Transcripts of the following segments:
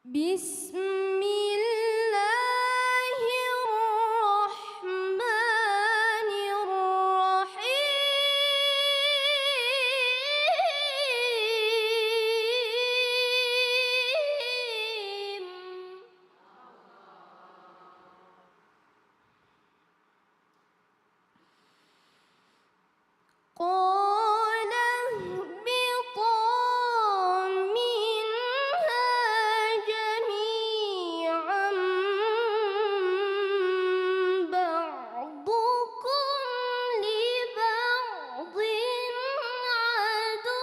Bismillahirrahmanirrahim. قال اهبطا منها جميعا بعضكم لبعض عدو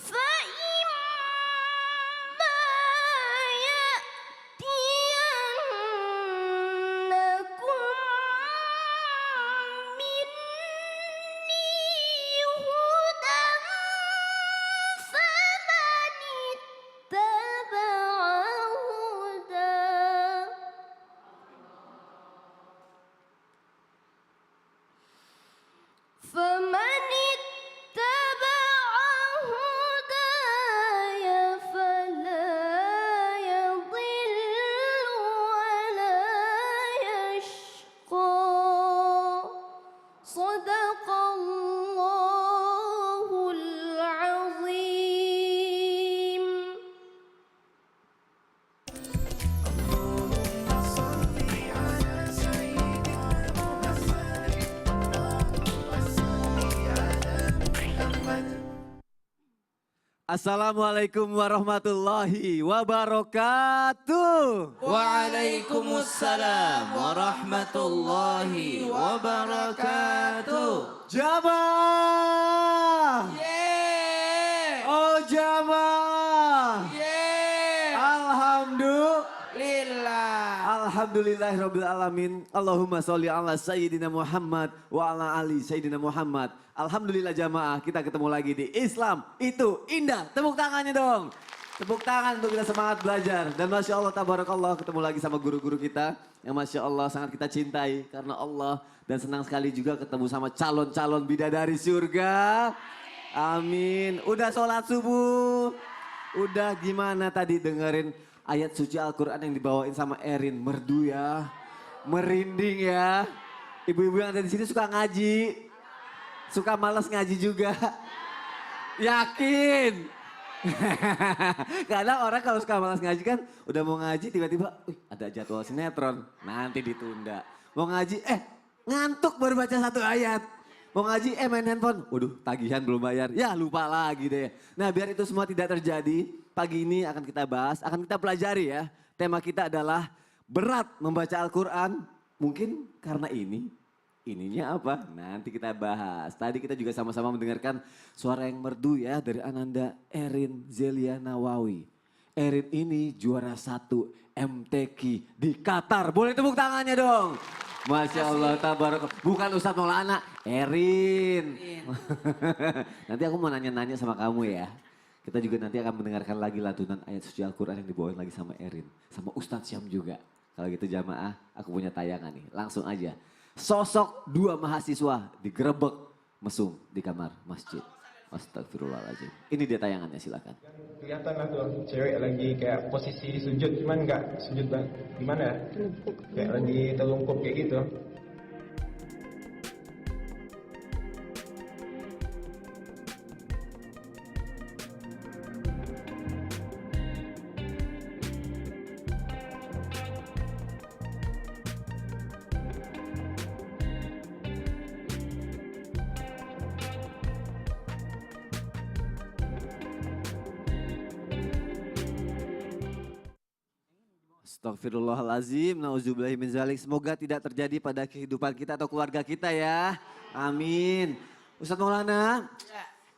فإما يأتينكم مني هدى فمن اتبع هداي فلا يضل ولا يشقى. صدق الله العظيم. Assalamualaikum warahmatullahi wabarakatuh. Waalaikumsalam warahmatullahi wabarakatuh. Jamaah. Yeay. Oh jamaah. Yeay. Alhamdulillahirabbil alamin. Allahumma sholli ala sayyidina Muhammad wa ala ali sayyidina Muhammad. Alhamdulillah jamaah, kita ketemu lagi di Islam itu indah. Tepuk tangannya dong. Tepuk tangan untuk kita semangat belajar. Dan Masya Allah tabarakallah, ketemu lagi sama guru-guru kita yang Masya Allah sangat kita cintai karena Allah. Dan senang sekali juga ketemu sama calon-calon bidadari surga. Amin. Udah sholat subuh? Udah gimana tadi dengerin ayat suci Al-Quran yang dibawain sama Erin? Merdu ya, merinding ya. Ibu-ibu yang ada di sini suka ngaji. Suka malas ngaji juga. Yakin? Kadang orang kalau suka malas ngaji kan udah mau ngaji tiba-tiba ada jadwal sinetron, nanti ditunda. Mau ngaji ngantuk baru baca satu ayat. Mau ngaji main handphone, waduh tagihan belum bayar, ya lupa lagi deh. Nah biar itu semua tidak terjadi, pagi ini akan kita bahas, akan kita pelajari ya. Tema kita adalah berat membaca Al-Quran, mungkin karena ininya apa? Nanti kita bahas. Tadi kita juga sama-sama mendengarkan suara yang merdu ya dari Ananda Erin Zelia Nawawi. Erin ini juara 1 MTQ di Qatar. Boleh tepuk tangannya dong. Masya Allah, tabarak. Bukan Ustadz Maulana, Erin. Nanti aku mau nanya-nanya sama kamu ya. Kita juga nanti akan mendengarkan lagi lantunan ayat suci Al-Quran yang dibawain lagi sama Erin. Sama Ustadz Syam juga. Kalau gitu jamaah, aku punya tayangan nih. Langsung aja. Sosok 2 mahasiswa digerebek mesum di kamar masjid. Astagfirullahaladzim. Ini dia tayangannya, silakan. Kelihatan lah tuh cewek lagi kayak posisi sujud, cuman nggak sujud banget. Gimana ya? Kayak lagi telungkup kayak gitu. Astagfirullahaladzim, na'udzubillahi min dzalik. Semoga tidak terjadi pada kehidupan kita atau keluarga kita ya. Amin. Ustadz Maulana,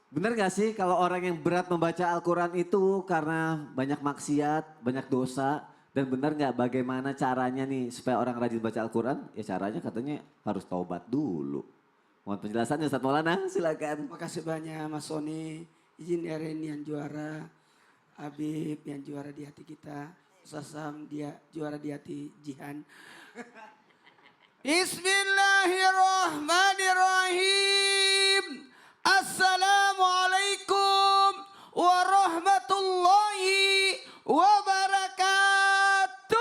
benar gak sih kalau orang yang berat membaca Al-Quran itu karena banyak maksiat, banyak dosa. Dan benar gak bagaimana caranya nih supaya orang rajin baca Al-Quran? Ya caranya katanya harus taubat dulu. Mohon penjelasannya Ustadz Maulana, silakan. Makasih banyak Mas Sony, izin Erin yang juara, Habib yang juara di hati kita. Ustaz Sam dia juara di hati Jihan. Bismillahirrahmanirrahim. Assalamualaikum warahmatullahi wabarakatuh.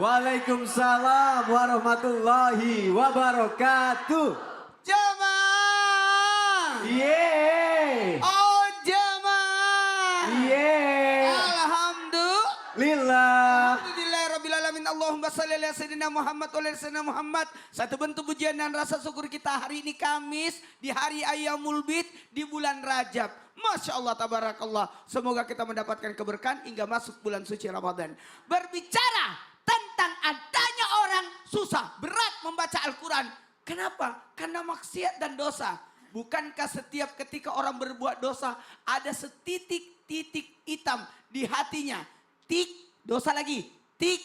Waalaikumsalam warahmatullahi wabarakatuh. Jamaah. Yeay. Oh jamaah. Yeay. Alhamdulillah. Lillah. Alhamdulillahirrabbilalamin. Allahumma salli ala sayyidina Muhammad wa ala sayyidina Muhammad. Satu bentuk pujian dan rasa syukur kita hari ini Kamis. Di hari Ayyamul Bid di bulan Rajab. Masya Allah tabarakallah. Semoga kita mendapatkan keberkahan hingga masuk bulan suci Ramadan. Berbicara tentang adanya orang susah, berat membaca Al-Quran. Kenapa? Karena maksiat dan dosa. Bukankah setiap ketika orang berbuat dosa ada setitik-titik hitam di hatinya. Tik, dosa lagi. Tik,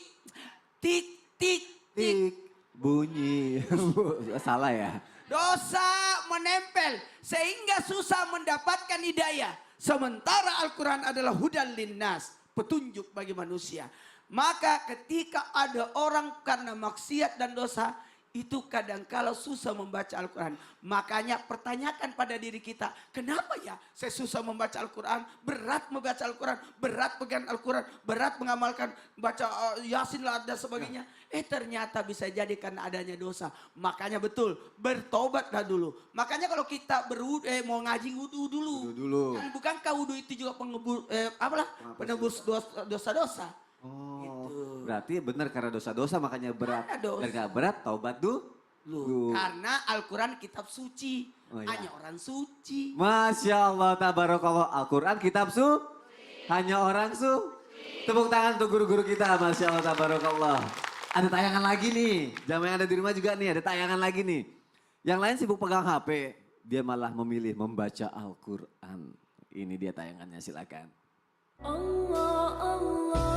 tik, tik, tik. Tik. Bunyi. Salah ya? Dosa menempel sehingga susah mendapatkan hidayah. Sementara Al-Quran adalah hudan linnas, petunjuk bagi manusia. Maka ketika ada orang karena maksiat dan dosa, itu kadangkala susah membaca Al-Quran. Makanya pertanyakan pada diri kita, kenapa ya saya susah membaca Al-Quran? Berat membaca Al-Quran, berat pegang Al-Quran, berat mengamalkan baca Yasin lah dan sebagainya. Ternyata bisa jadi karena adanya dosa. Makanya betul, bertobatlah dulu. Makanya kalau kita mau ngaji wudu dulu. Wudu dulu. Kan bukankah wudu itu juga penebus dosa-dosa? Oh, Gitu. berarti benar karena dosa-dosa makanya berat. Karena dosa. Dan gak berat, taubat dulu. Karena Al-Quran kitab suci. Oh, iya. Hanya orang suci. Masya Allah, tabarakallah. Al-Quran kitab hanya orang Tepuk tangan untuk guru-guru kita, Masya Allah, tabarakallah. Ada tayangan lagi nih, jamaah yang ada di rumah juga nih, ada tayangan lagi nih. Yang lain sibuk pegang HP, dia malah memilih membaca Al-Quran. Ini dia tayangannya, silakan. Allah Allah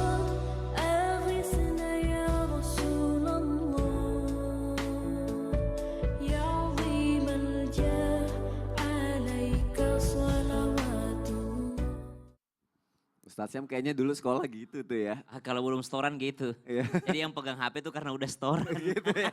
أغثنا يا رسول الله يا عظيم الجاه عليك صلوات Ustadz Syam kayaknya dulu sekolah gitu tuh ya. Kalau belum storan gitu. Iya. Jadi yang pegang HP tuh karena udah store. Gitu ya.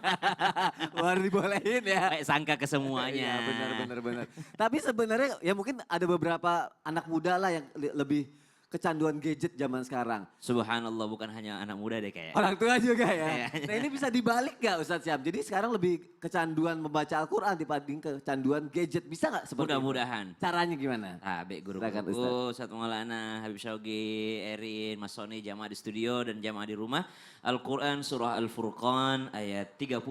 Baru dibolehin ya. Kayak sangka ke semuanya. Iya benar. Tapi sebenarnya ya mungkin ada beberapa anak muda lah yang lebih kecanduan gadget zaman sekarang. Subhanallah, bukan hanya anak muda deh kayak. Orang tua juga ya. Kayaknya. Nah ini bisa dibalik gak Ustadz Syam? Jadi sekarang lebih kecanduan membaca Al-Quran dibanding kecanduan gadget. Bisa gak seperti itu? Mudah-mudahan. Caranya gimana? Nah, baik Silakan, guru-guru, Ustadz Maulana, Habib Syaugi, Erin, Mas Sony, jamaah di studio dan jamaah di rumah. Al-Quran surah Al-Furqan ayat 30.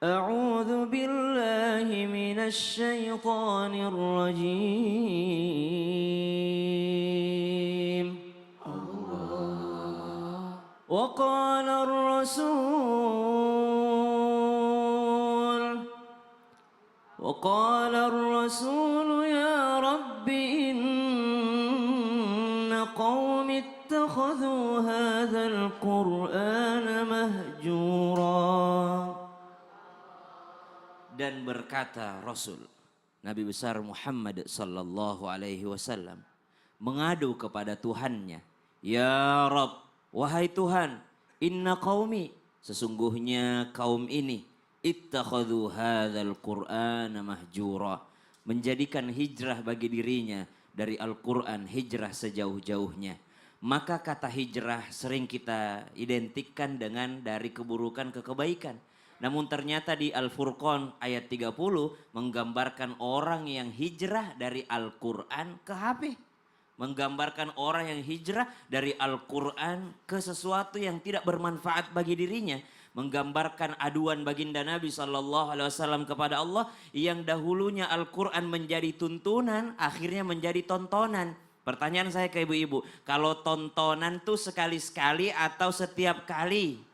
A'udzu billahi minasy syaithanir rajim. Allah. Wa qala ar-rasul وقال الرسول يا رب إن قوم اتخذوا هذا القرآن مهجورا. Dan berkata Rasul Nabi besar Muhammad sallallahu alaihi wasallam mengadu kepada Tuhannya, ya Rabb, wahai Tuhan, inna qaumi, sesungguhnya kaum ini ittakhadhu hadzal qur'ana mahjura, menjadikan hijrah bagi dirinya dari Al-Qur'an hijrah sejauh-jauhnya. Maka kata hijrah sering kita identikkan dengan dari keburukan ke kebaikan. Namun ternyata di Al-Furqan ayat 30 menggambarkan orang yang hijrah dari Al-Qur'an ke HP. Menggambarkan orang yang hijrah dari Al-Qur'an ke sesuatu yang tidak bermanfaat bagi dirinya. Menggambarkan aduan baginda Nabi SAW kepada Allah yang dahulunya Al-Quran menjadi tuntunan, akhirnya menjadi tontonan. Pertanyaan saya ke ibu-ibu, kalau tontonan tuh sekali-sekali atau setiap kali?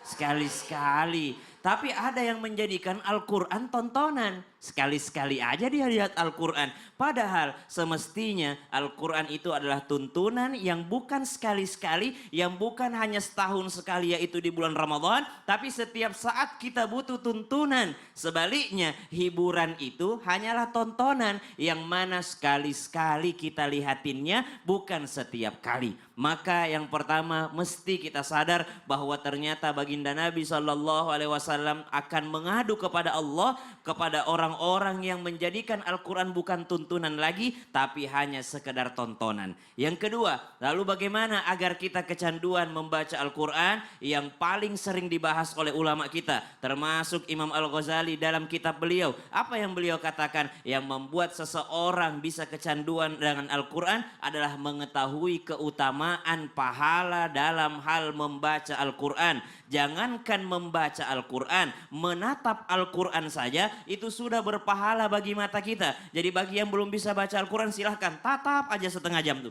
Sekali-sekali. Tapi ada yang menjadikan Al-Quran tontonan. Sekali-sekali aja dia lihat Al-Quran. Padahal semestinya Al-Quran itu adalah tuntunan yang bukan sekali-sekali, yang bukan hanya setahun sekali yaitu di bulan Ramadan. Tapi setiap saat kita butuh tuntunan. Sebaliknya hiburan itu hanyalah tontonan yang mana sekali-sekali kita lihatinnya, bukan setiap kali. Maka yang pertama mesti kita sadar bahwa ternyata baginda Nabi SAW akan mengadu kepada Allah, kepada orang-orang yang menjadikan Al-Quran bukan tuntunan lagi, tapi hanya sekedar tontonan. Yang kedua, lalu bagaimana agar kita kecanduan membaca Al-Quran yang paling sering dibahas oleh ulama kita, termasuk Imam Al-Ghazali dalam kitab beliau. Apa yang beliau katakan? Yang membuat seseorang bisa kecanduan dengan Al-Quran adalah mengetahui keutamaan pahala dalam hal membaca Al-Quran. Jangankan membaca Al-Quran, menatap Al-Quran saja itu sudah berpahala bagi mata kita. Jadi bagi yang belum bisa baca Al-Quran silahkan tatap aja setengah jam tuh.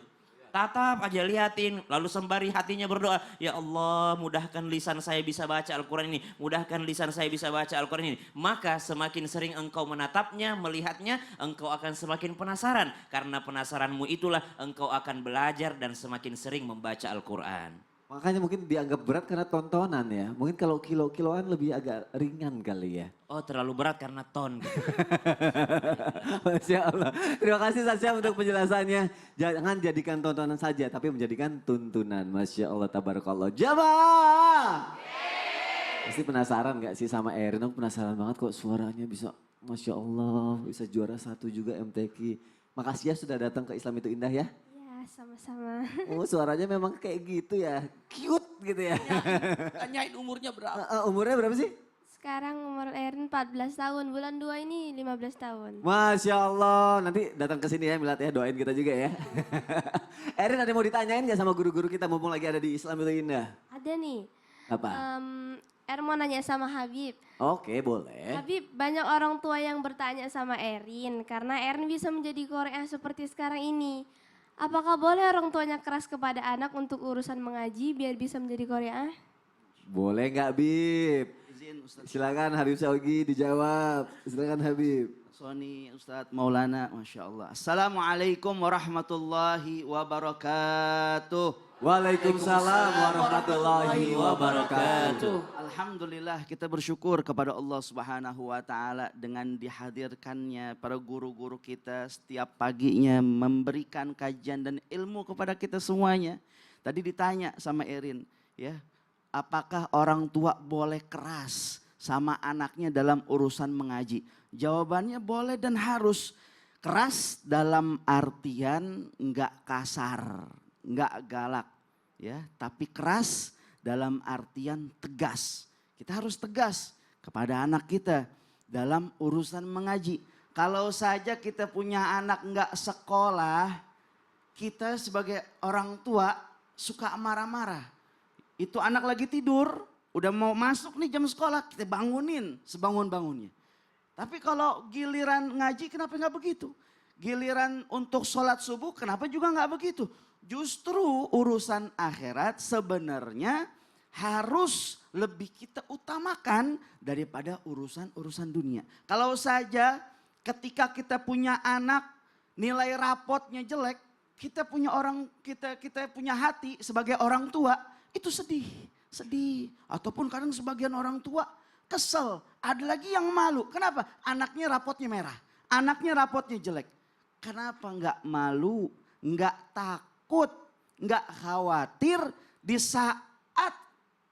Tatap aja, liatin, lalu sembari hatinya berdoa, ya Allah mudahkan lisan saya bisa baca Al-Quran ini, mudahkan lisan saya bisa baca Al-Quran ini. Maka semakin sering engkau menatapnya, melihatnya, engkau akan semakin penasaran. Karena penasaranmu itulah engkau akan belajar dan semakin sering membaca Al-Quran. Makanya mungkin dianggap berat karena tontonan ya. Mungkin kalau kilo-kiloan lebih agak ringan kali ya. Oh terlalu berat karena ton. Masya Allah. Terima kasih Sasha untuk penjelasannya. Jangan jadikan tontonan saja tapi menjadikan tuntunan. Masya Allah, tabarakallah. Jamaah! Pasti penasaran gak sih sama Erin? Aku penasaran banget kok suaranya bisa, Masya Allah, bisa juara 1 juga MTQ. Makasih ya sudah datang ke Islam Itu Indah ya. Sama-sama. Oh suaranya memang kayak gitu ya, cute gitu ya. Tanyain umurnya berapa? Umurnya berapa sih? Sekarang umur Erin 14 tahun, bulan 2 ini 15 tahun. Masya Allah, nanti datang ke sini ya Milat ya, doain kita juga ya. Erin ada yang mau ditanyain gak sama guru-guru kita mumpung lagi ada di Islam Itu Indah? Ada nih. Apa? Erin mau nanya sama Habib. Oke boleh. Habib, banyak orang tua yang bertanya sama Erin karena Erin bisa menjadi Korea seperti sekarang ini. Apakah boleh orang tuanya keras kepada anak untuk urusan mengaji biar bisa menjadi Korea? Boleh gak Bib? Izin Ustadz Silakan Habib Syaugi dijawab. Silakan Habib. Sony, Ustadz Maulana, Masya Allah. Assalamualaikum warahmatullahi wabarakatuh. Waalaikumsalam warahmatullahi wabarakatuh. Alhamdulillah kita bersyukur kepada Allah Subhanahu wa taala dengan dihadirkannya para guru-guru kita setiap paginya memberikan kajian dan ilmu kepada kita semuanya. Tadi ditanya sama Erin, ya, apakah orang tua boleh keras sama anaknya dalam urusan mengaji? Jawabannya boleh dan harus. Keras dalam artian enggak kasar, enggak galak, ya, tapi keras dalam artian tegas. Kita harus tegas kepada anak kita dalam urusan mengaji. Kalau saja kita punya anak enggak sekolah, kita sebagai orang tua suka marah-marah. Itu anak lagi tidur, udah mau masuk nih jam sekolah, kita bangunin sebangun-bangunnya. Tapi kalau giliran ngaji kenapa nggak begitu? Giliran untuk sholat subuh kenapa juga nggak begitu? Justru urusan akhirat sebenarnya harus lebih kita utamakan daripada urusan-urusan dunia. Kalau saja ketika kita punya anak nilai rapotnya jelek, kita punya hati sebagai orang tua itu sedih. Ataupun kadang sebagian orang tua kesel, ada lagi yang malu. Kenapa? Anaknya rapotnya merah, anaknya rapotnya jelek. Kenapa nggak malu, nggak takut, nggak khawatir di saat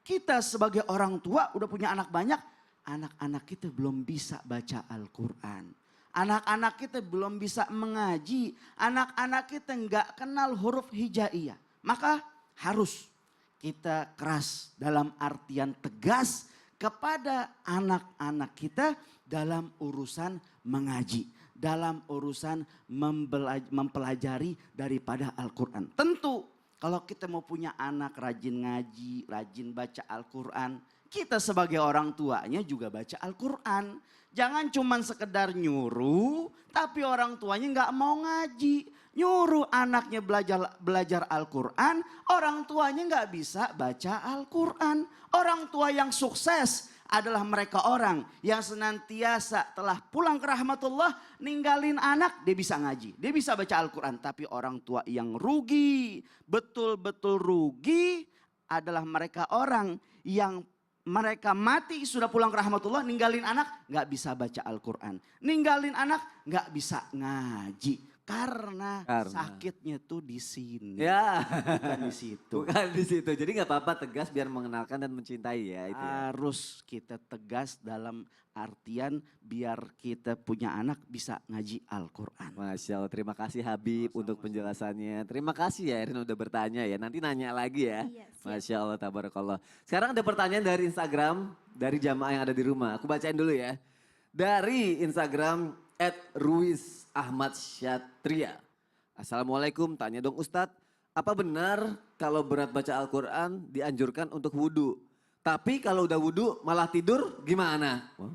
kita sebagai orang tua udah punya anak banyak, anak-anak kita belum bisa baca Al-Quran. Anak-anak kita belum bisa mengaji, anak-anak kita nggak kenal huruf hijaiyah. Maka harus kita keras dalam artian tegas kepada anak-anak kita dalam urusan mengaji, dalam urusan mempelajari daripada Al-Quran. Tentu kalau kita mau punya anak rajin ngaji, rajin baca Al-Quran, kita sebagai orang tuanya juga baca Al-Quran. Jangan cuma sekedar nyuruh, tapi orang tuanya nggak mau ngaji. Nyuruh anaknya belajar Al-Quran, orang tuanya nggak bisa baca Al-Quran. Orang tua yang sukses adalah mereka orang yang senantiasa telah pulang ke rahmatullah, ninggalin anak, dia bisa ngaji, dia bisa baca Al-Quran. Tapi orang tua yang rugi, betul-betul rugi adalah mereka orang yang mereka mati sudah pulang ke rahmatullah, ninggalin anak nggak bisa baca Al-Quran, ninggalin anak nggak bisa ngaji. Karena sakitnya tuh di sini, Ya. bukan di situ. Bukan di situ. Jadi nggak apa-apa tegas biar mengenalkan dan mencintai ya itu ya. Harus kita tegas dalam artian biar kita punya anak bisa ngaji Al-Quran. Masya Allah, terima kasih Habib untuk penjelasannya. Terima kasih ya Erin udah bertanya ya. Nanti nanya lagi ya. Iya, siap. Masya Allah, tabarakallah. Sekarang ada pertanyaan dari Instagram, dari jamaah yang ada di rumah. Aku bacain dulu ya. Dari Instagram @Ruiz Ahmad Syatria. Assalamualaikum, tanya dong Ustadz. Apa benar kalau berat baca Al-Quran dianjurkan untuk wudhu? Tapi kalau udah wudhu malah tidur gimana? Wah,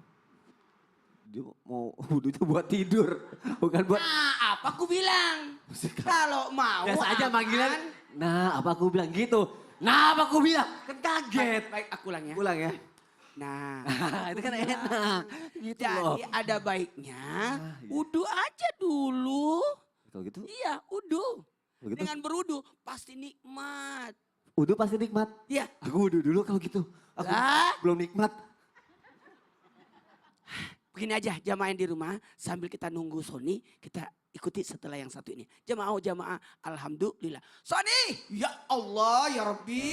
dia mau wudhunya buat tidur, bukan buat... Nah, apa aku bilang? Kalau mau Biasa aja aman. panggilan. Nah, apa aku bilang gitu? Nah, apa aku bilang? Kan kaget. Baik, aku ulang ya. Ulang ya. Nah, Itu kan enak. Gitu loh. jadi ada baiknya iya. wudhu aja dulu. Kalau gitu, Iya, wudhu. kalau gitu. Dengan berwudhu pasti nikmat. Wudhu pasti nikmat. Iya. Aku wudhu dulu kalau gitu. Aku Lah. belum nikmat. Begini aja jamaah yang di rumah sambil kita nunggu Sony, kita ikuti setelah yang satu ini. Jamaah, alhamdulillah. Sony, ya Allah, ya Rabbi.